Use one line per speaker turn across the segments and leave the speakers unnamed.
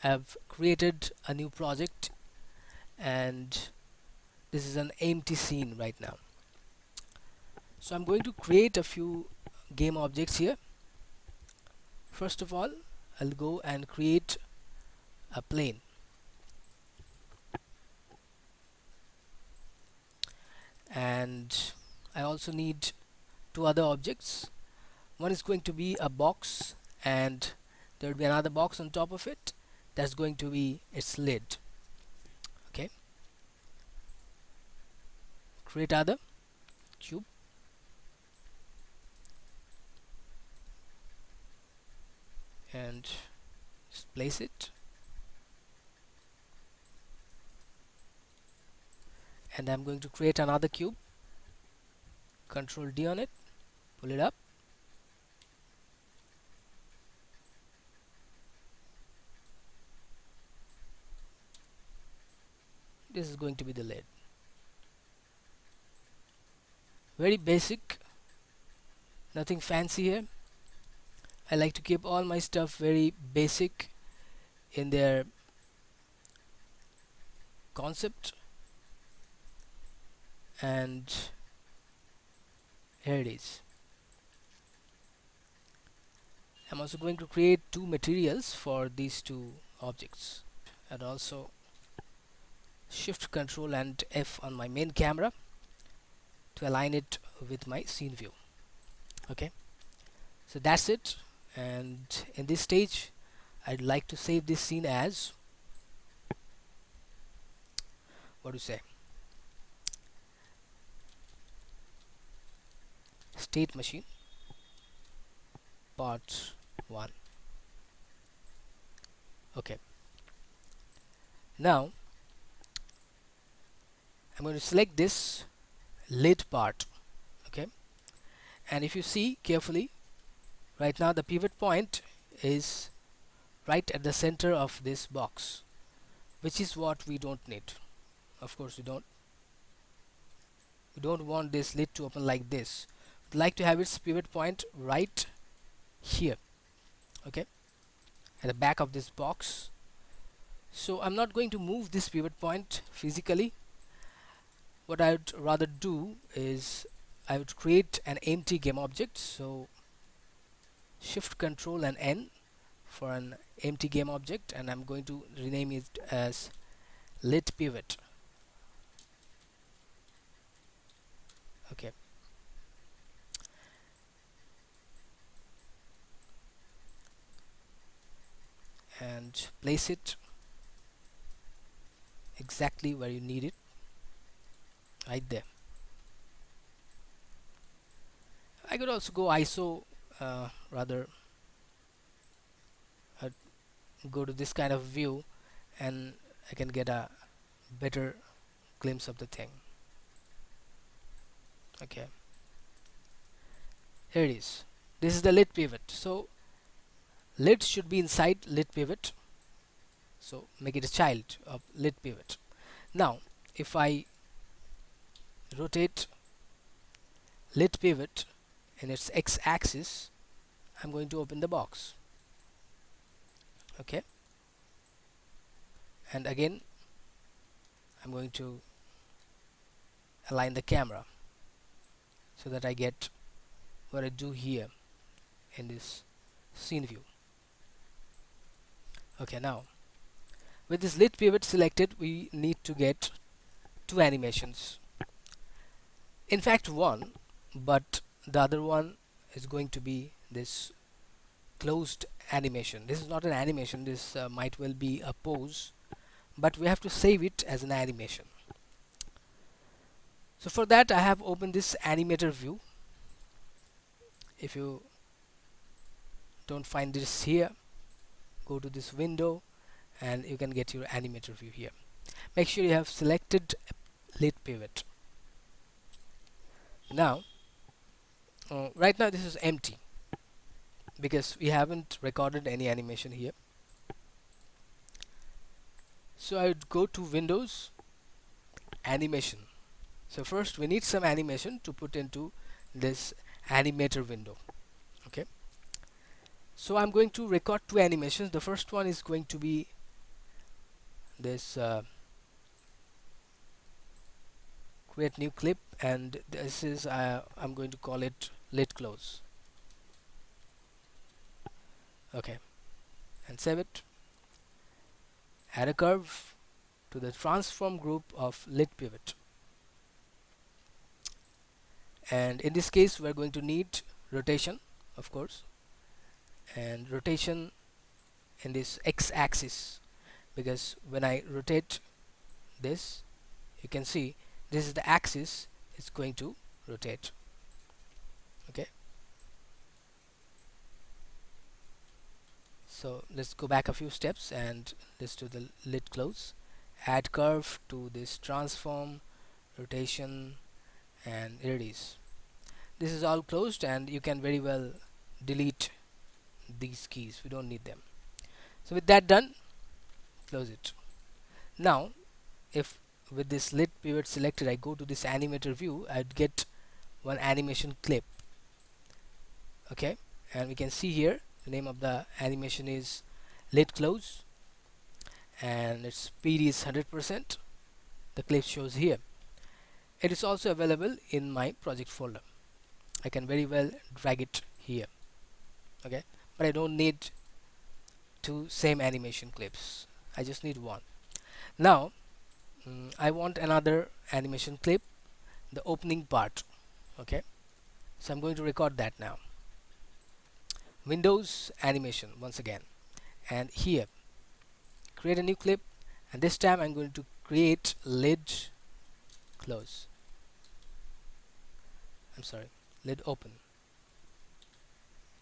I've created a new project, and this is an empty scene right now. So I'm going to create a few game objects here. First of all, I'll go and create a plane, and I also need two other objects. One is going to be a box, and there will be another box on top of it. That's going to be its lid. Okay, create other cube, and just place it, and I'm going to create another cube. Control D on it, pull it up. This is going to be the lid. Very basic, nothing fancy here. I like to keep all my stuff very basic in their concept, and here it is. I'm also going to create two materials for these two objects, and also shift control and F on my main camera to align it with my scene view. Okay, so that's it. And in this stage I'd like to save this scene as, what do you say, state machine part 1. Okay, now I'm going to select this lid part. Okay, and if you see carefully, right now the pivot point is right at the center of this box, which is what we don't need. Of course we don't want this lid to open like this. We'd like to have its pivot point right here, okay, at the back of this box. So I'm not going to move this pivot point physically. What I would rather do is I would create an empty game object. So shift control and N for an empty game object, and I'm going to rename it as lid pivot. Okay, and place it exactly where you need it, right there. I could also go ISO, rather uh, go to this kind of view, and I can get a better glimpse of the thing. Okay, here it is. This is the lid pivot. So lid should be inside lid pivot, so make it a child of lid pivot. Now if I rotate lid pivot in its x-axis, I'm going to open the box. Okay, and again I'm going to align the camera so that I get what I do here in this scene view. Okay, now with this lid pivot selected, we need to get two animations. In fact one, but the other one is going to be this closed animation. This is not an animation, this might well be a pose, but we have to save it as an animation. So for that I have opened this animator view. If you don't find this here, go to this window and you can get your animator view here. Make sure you have selected lid pivot. Now right now this is empty because we haven't recorded any animation here. So I would go to Windows, Animation. So first we need some animation to put into this animator window. Okay, so I'm going to record two animations. The first one is going to be this create new clip, and this is I'm going to call it lid close. Okay, and save it. Add a curve to the transform group of lid pivot, and in this case we're going to need rotation, of course, and rotation in this x-axis, because when I rotate this, you can see this is the axis it's going to rotate. Okay, so let's go back a few steps and let's do the lid close. Add curve to this transform, rotation, and here it is. This is all closed, and you can very well delete these keys, we don't need them. So with that done, close it. Now if with this lid pivot selected I go to this animator view, I'd get one animation clip. Okay, and we can see here the name of the animation is lid close, and its speed is 100%. The clip shows here. It is also available in my project folder. I can very well drag it here. Okay, but I don't need two same animation clips, I just need one. Now I want another animation clip, the opening part. Okay, so I'm going to record that now. Windows animation once again, and here create a new clip, and this time I'm going to create lid close. I'm sorry, lid open.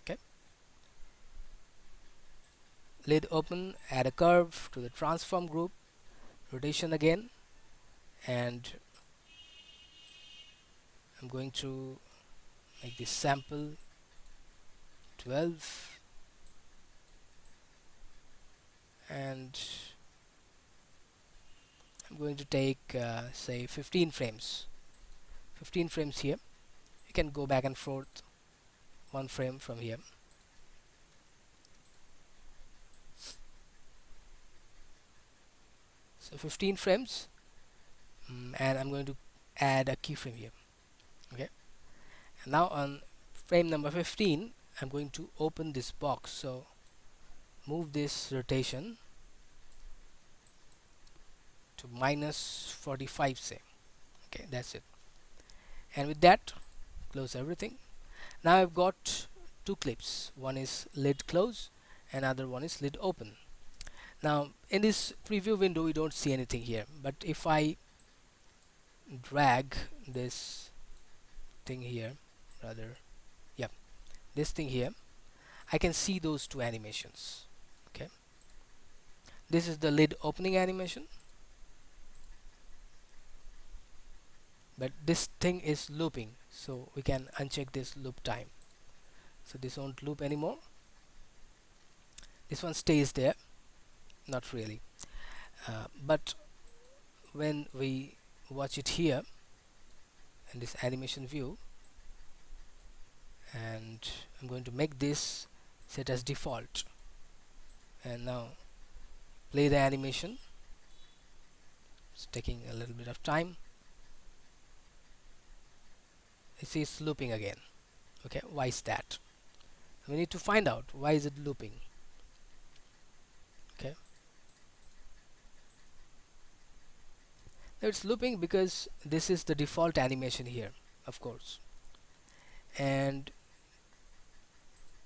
Okay, lid open, add a curve to the transform group, rotation again, and I'm going to make this sample 12, and I'm going to take say 15 frames. 15 frames here. You can go back and forth one frame from here. So 15 frames, and I'm going to add a keyframe here. Okay, and now on frame number 15 I'm going to open this box, so move this rotation to -45, say. Okay, that's it, and with that close everything. Now I've got two clips, one is lid close and other one is lid open. Now in this preview window we don't see anything here, but if I drag this thing here, rather, yeah, this thing here, I can see those two animations. Okay, this is the lid opening animation, but this thing is looping, so we can uncheck this loop time, so this won't loop anymore. This one stays there, not really, but when we watch it here in this animation view, and I'm going to make this set as default, and now play the animation. It's taking a little bit of time. You see it's looping again. Okay, why is that? We need to find out why is it looping. Okay, now it's looping because this is the default animation here, of course, and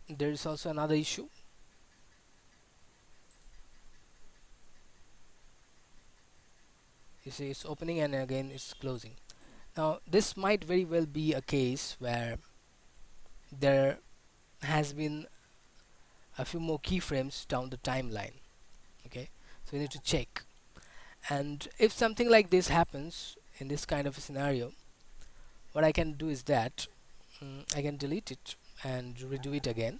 there is also another issue. You see it's opening and again it's closing. Now this might very well be a case where there has been a few more keyframes down the timeline. Okay, so we need to check, and if something like this happens in this kind of a scenario, what I can do is that I can delete it and redo it again,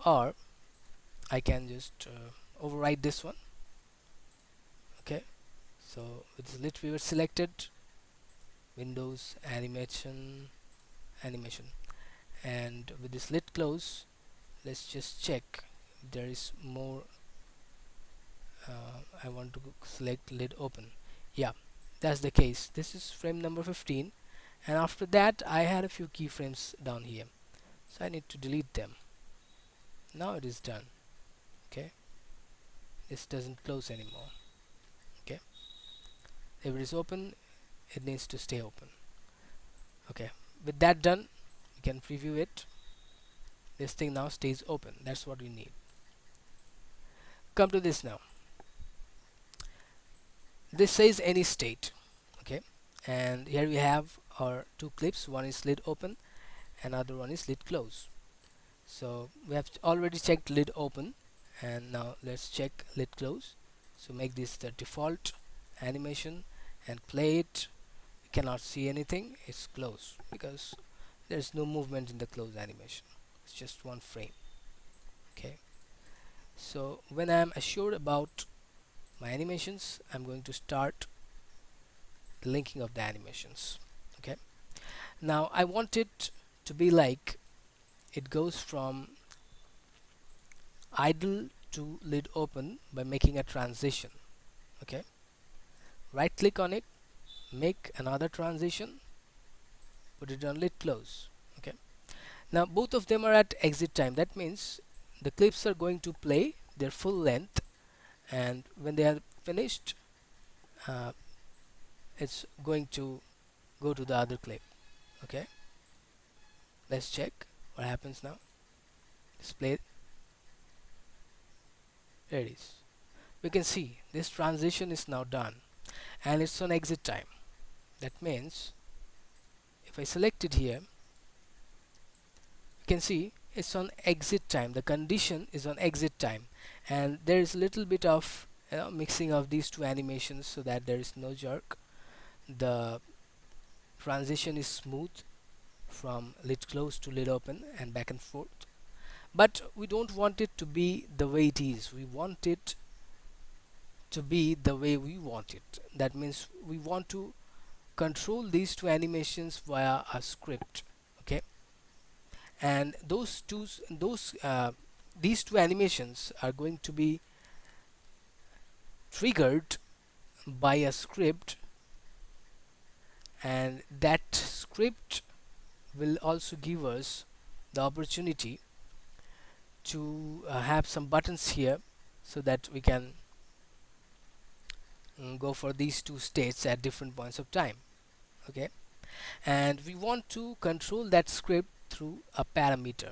or I can just override this one. Okay, so with the lid viewer selected, Windows animation, and with this lid close, let's just check if there is more I want to select lid open. Yeah, that's the case. This is frame number 15, and after that I had a few keyframes down here, so I need to delete them. Now it is done. Okay, this doesn't close anymore. Okay, if it is open, it needs to stay open. Okay, with that done, you can preview it. This thing now stays open. That's what we need. Come to this now. This says any state. Okay, and here we have our two clips. One is lid open, another one is lid close. So we have already checked lid open, and now let's check lid close. So make this the default animation and play it. You cannot see anything. It's closed because there's no movement in the close animation. It's just one frame. Okay, so when I'm assured about my animations, I'm going to start the linking of the animations. Okay, now I want it to be like it goes from idle to lid open by making a transition. Okay, right click on it, make another transition, put it on lid close. Okay, now both of them are at exit time. That means the clips are going to play their full length, and when they are finished, uh, it's going to go to the other clip. Okay, let's check what happens now. Display. There it is. We can see this transition is now done, and it's on exit time. That means if I select it here, you can see it's on exit time. The condition is on exit time, and there is a little bit of mixing of these two animations so that there is no jerk. The transition is smooth from lid close to lid open and back and forth, but we don't want it to be the way it is. We want it to be the way we want it. That means we want to control these two animations via a script. Okay, and these two animations are going to be triggered by a script, and that script will also give us the opportunity to have some buttons here so that we can go for these two states at different points of time. Okay, and we want to control that script through a parameter.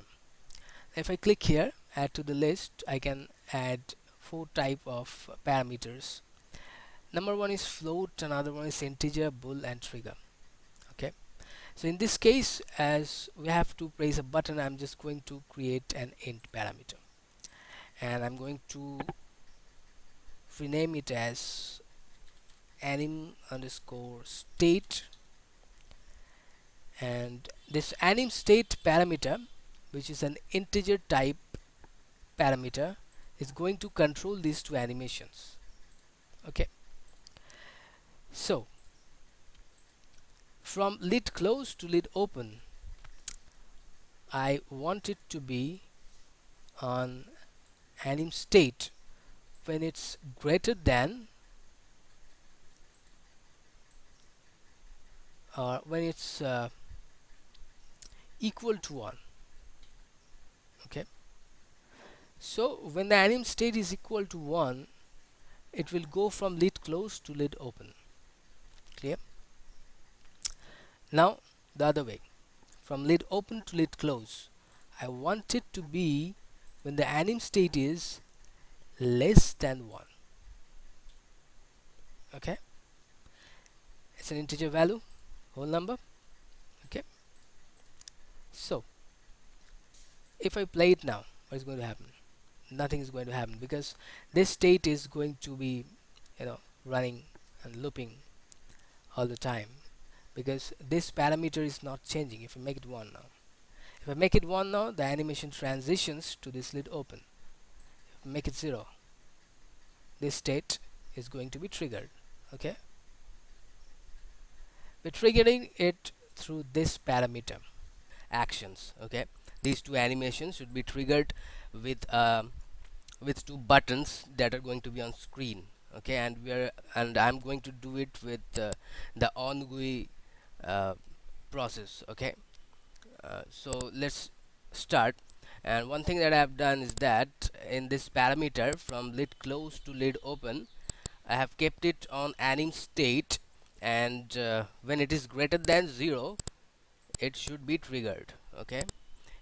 If I click here, add to the list, I can add four type of parameters. Number one is float, another one is integer, bool, and trigger. Okay, so in this case, as we have to press a button, I'm just going to create an int parameter, and I'm going to rename it as anim underscore state. And this anim state parameter, which is an integer type parameter, is going to control these two animations. Okay, so from lid close to lid open, I want it to be on anim state when it's greater than, or when it's equal to 1. Okay, so when the anim state is equal to 1, it will go from lid close to lid open. Clear? Now the other way, from lid open to lid close, I want it to be when the anim state is less than 1. Okay, it's an integer value, whole number. Okay, so if I play it now, what is going to happen? Nothing is going to happen because this state is going to be running and looping all the time, because this parameter is not changing. If I make it 1 now, if I make it 1 now, the animation transitions to this lid open. If I make it 0, this state is going to be triggered. Okay, we're triggering it through this parameter actions. Okay, these two animations should be triggered with two buttons that are going to be on screen. okay, and I'm going to do it with the on-GUI uh, process. Okay, so let's start. And one thing that I've done is that in this parameter from lid close to lid open, I have kept it on anim state, and when it is greater than 0 it should be triggered. Okay,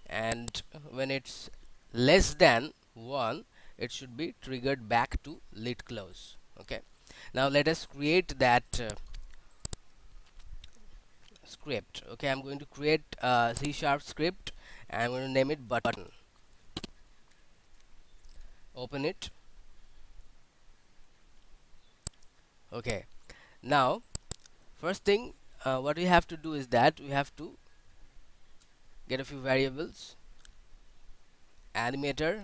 and when it's less than 1 it should be triggered back to lid close. Okay, now let us create that script. Okay, I'm going to create a C# script and I'm going to name it button. Open it. Okay, now first thing what we have to do is that we have to get a few variables. Animator,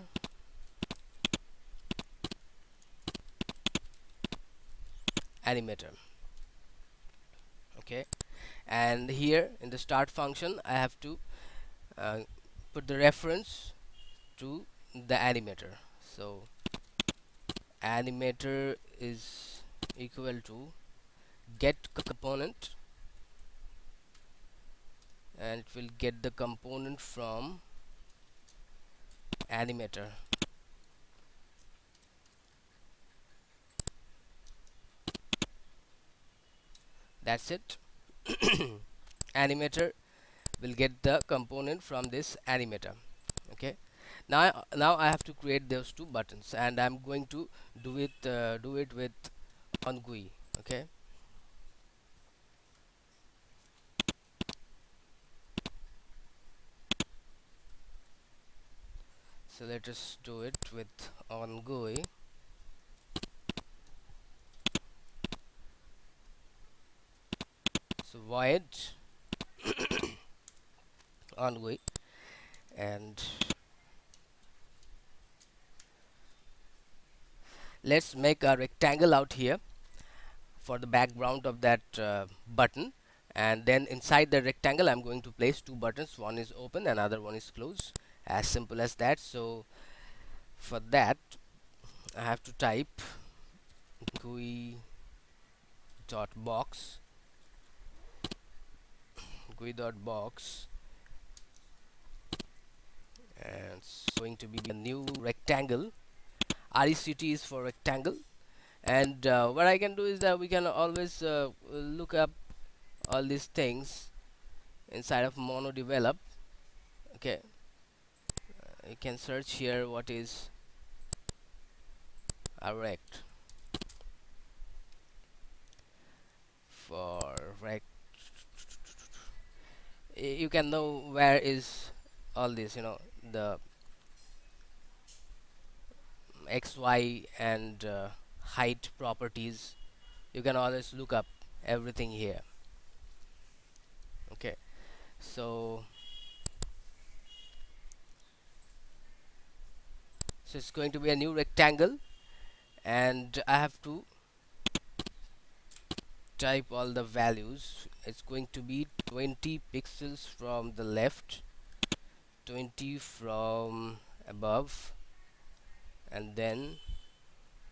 animator. Okay, and here in the start function I have to uh, put the reference to the animator. So animator is equal to get component, and it will get the component from animator. That's it. Animator will get the component from this animator. Okay, now I have to create those two buttons, and I'm going to do it with on GUI. Okay, so let us do it with on GUI. So void on GUI, and let's make a rectangle out here for the background of that button, and then inside the rectangle I'm going to place two buttons. One is open, another one is closed. As simple as that. So for that I have to type GUI dot box, GUI dot box, and it's going to be a new rectangle. RECT is for rectangle, and what I can do is that we can always look up all these things inside of mono develop. Okay, you can search here what is a rect. For rect, you can know where is all this, the XY and height properties. You can always look up everything here. Okay, so it's going to be a new rectangle, and I have to type all the values. It's going to be 20 pixels from the left, 20 from above, and then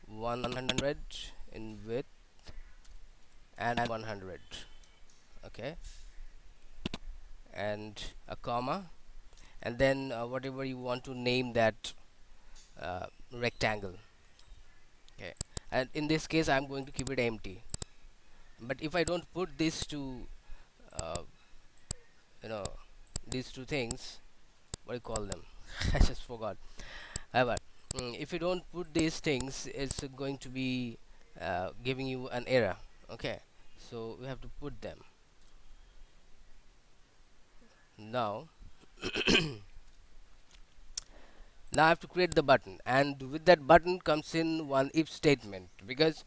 100 in width and 100. Okay, and a comma, and then whatever you want to name that rectangle. Okay, and in this case I'm going to keep it empty. But if I don't put these two uh, you know these two things, what do you call them? I just forgot. However, if you don't put these things, it's going to be giving you an error. Okay, so we have to put them. Now now I have to create the button, and with that button comes in one if statement, because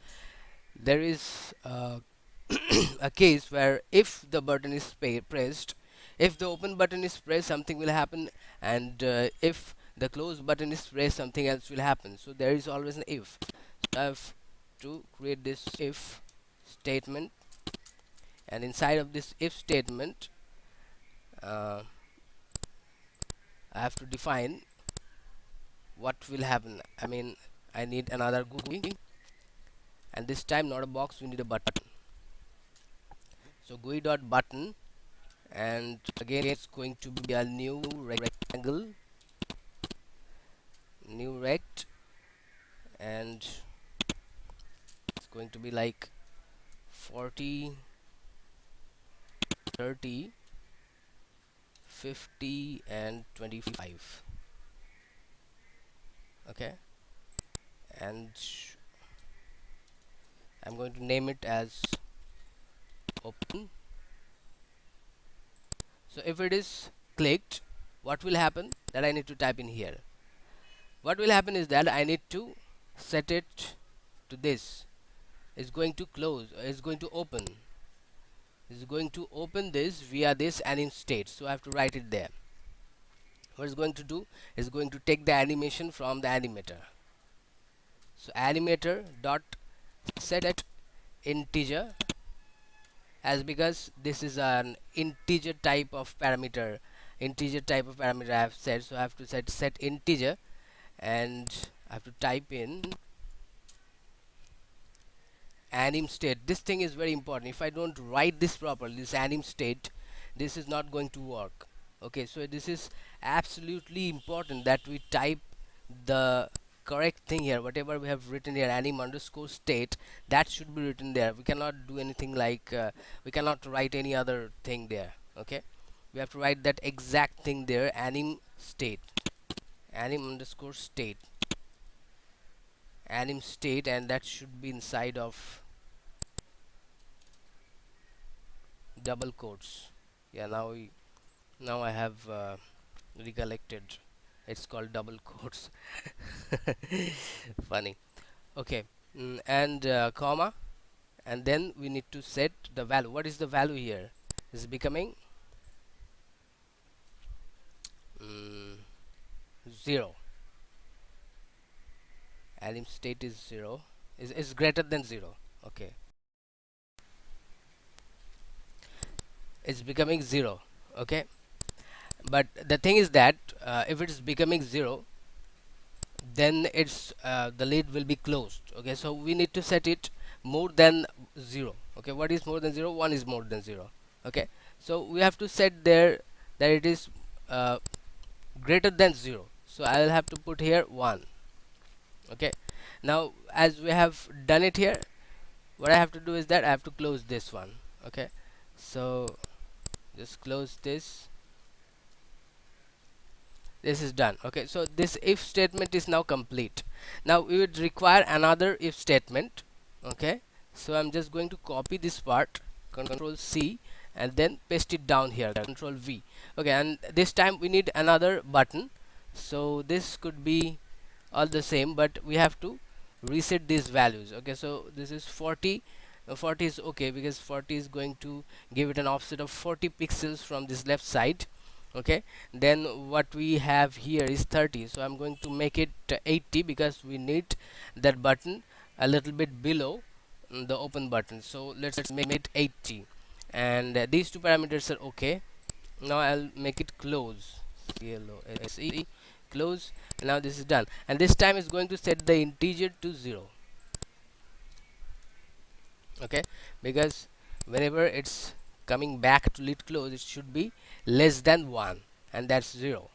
there is a case where if the button is pressed, if the open button is pressed, something will happen, and if the close button is pressed, something else will happen. So there is always an if. So I have to create this if statement, and inside of this if statement uh, I have to define what will happen. I mean, I need another GUI, and this time not a box, we need a button. So GUI dot button, and again it's going to be a new rectangle, new rect, and it's going to be like 40, 30, 50 and 25. Okay, and I'm going to name it as open. So if it is clicked, what will happen, that I need to type in here. What will happen is that I need to set it to this. It's going to close, it's going to open, it's going to open this via this anim state. So I have to write it there. What it's going to do is going to take the animation from the animator. So animator dot set integer, as because this is an integer type of parameter, I have said, so I have to set integer, and I have to type in anim state. This thing is very important. If I don't write this properly, this anim state, this is not going to work. Okay, so this is absolutely important that we type the correct thing here. Whatever we have written here, anim underscore state, that should be written there. We cannot do anything like we cannot write any other thing there. Okay, we have to write that exact thing there, anim state, anim underscore state, anim state, and that should be inside of double quotes. Yeah, now I have recollected, it's called double quotes. Funny. Okay, and comma, and then we need to set the value. What is the value here? Is becoming 0. Anim state is 0, is greater than 0. Okay, it's becoming 0. Okay, but the thing is that if it is becoming 0, then it's the lid will be closed. Okay, so we need to set it more than 0. Okay, what is more than 0? 1 is more than 0. Okay, so we have to set there that it is greater than 0, so I will have to put here 1. Okay, now as we have done it here, what I have to do is that I have to close this one. Okay, so just close this. This is done. Okay, so this if statement is now complete. Now we would require another if statement. Okay, so I'm just going to copy this part, control C, and then paste it down here, control V. Okay, and this time we need another button, so this could be all the same, but we have to reset these values. Okay, so this is 40. 40 is okay because 40 is going to give it an offset of 40 pixels from this left side. Okay, then what we have here is 30, so I'm going to make it 80 because we need that button a little bit below the open button. So let's make it 80, and these two parameters are okay. Now I'll make it close, close, close. Now this is done, and this time it's going to set the integer to 0. Okay, because whenever it's coming back to lid close, it should be less than 1, and that's 0.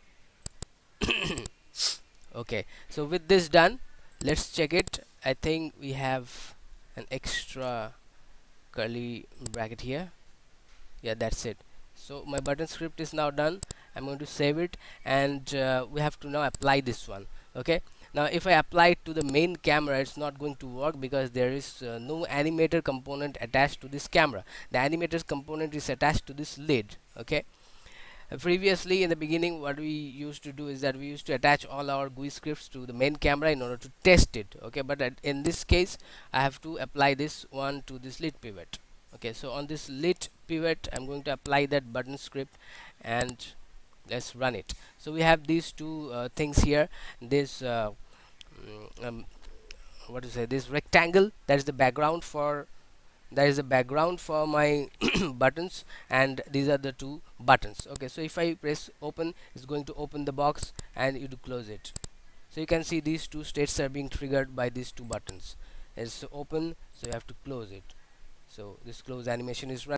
Okay, so with this done, let's check it. I think we have an extra curly bracket here. Yeah, that's it. So my button script is now done. I'm going to save it, and we have to now apply this one. Okay, now if I apply it to the main camera, it's not going to work because there is no animator component attached to this camera. The animator's component is attached to this lid. Okay, previously in the beginning, what we used to do is that we used to attach all our GUI scripts to the main camera in order to test it. Okay, but in this case I have to apply this one to this lid pivot. Okay, so on this lid pivot I'm going to apply that button script, and let's run it. So we have these two things here. This what to say, this rectangle, that is the background for my buttons, and these are the two buttons. Okay, so if I press open, it's going to open the box, and you to close it. So you can see these two states are being triggered by these two buttons, It's open, so you have to close it. So this close animation is